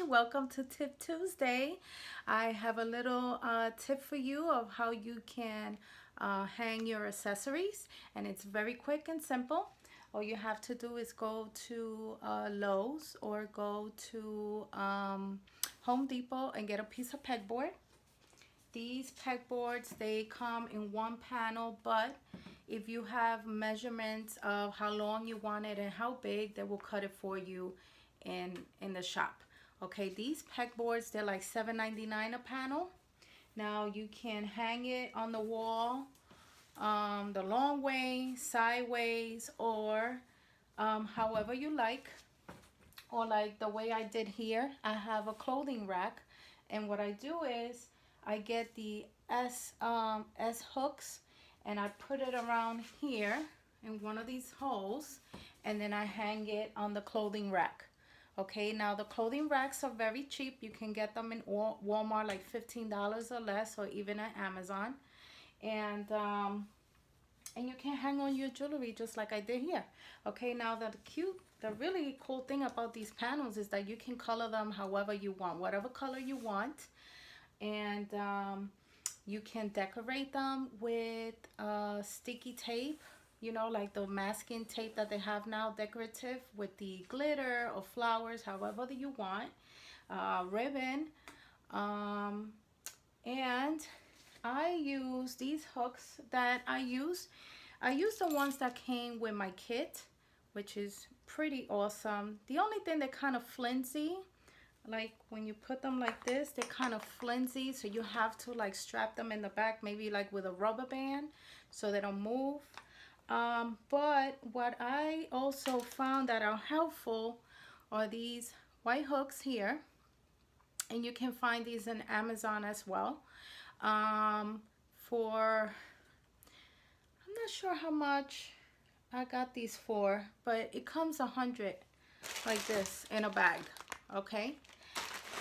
welcome to Tip Tuesday. I have a little tip for you of how you can hang your accessories, and it's very quick and simple. All you have to do is go to Lowe's or go to Home Depot and get a piece of pegboard. These pegboards, they come in one panel, but if you have measurements of how long you want it and how big, they will cut it for you in the shop. Okay, these pegboards, they're like $7.99 a panel. Now you can hang it on the wall the long way, sideways, or however you like, or like the way I did here. I have a clothing rack, and what I do is I get the S hooks and I put it around here in one of these holes, and then I hang it on the clothing rack. Okay, now the clothing racks are very cheap. You can get them in Walmart like $15 or less, or even at Amazon. And you can hang on your jewelry just like I did here. Okay, now the really cool thing about these panels is that you can color them however you want, whatever color you want. And you can decorate them with sticky tape, you know, like the masking tape that they have now, decorative, with the glitter or flowers, however that you want, ribbon. And I use these hooks that I use the ones that came with my kit, which is pretty awesome. The only thing, they're kind of flimsy. Like when you put them like this, they're kind of flimsy, so you have to like strap them in the back, maybe like with a rubber band, so they don't move. But what I also found that are helpful are these white hooks here, and you can find these in Amazon as well. For, I'm not sure how much I got these for, but it comes 100 like this in a bag. Okay,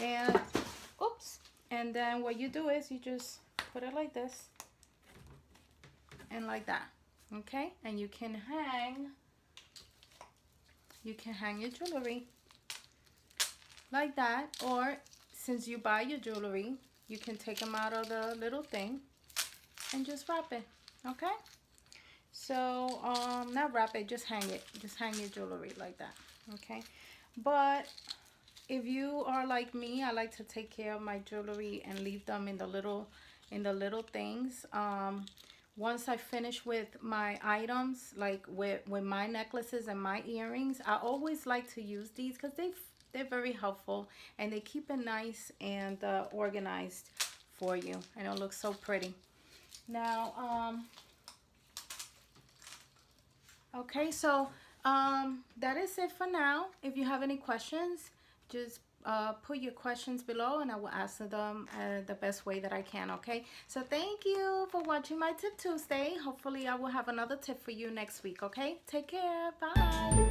and oops, and then what you do is you just put it like this and like that. Okay, and you can hang your jewelry like that, or since you buy your jewelry, you can take them out of the little thing and just wrap it. Okay, so not wrap it, just hang it, just hang your jewelry like that. Okay, but if you are like me, I like to take care of my jewelry and leave them in the little things. Once I finish with my items, like with my necklaces and my earrings, I always like to use these because they're very helpful, and they keep it nice and organized for you, and it looks so pretty. Now, okay, so that is it for now. If you have any questions, just put your questions below and I will answer them the best way that I can. Okay, so thank you for watching my Tip Tuesday. Hopefully I will have another tip for you next week. Okay, take care. Bye.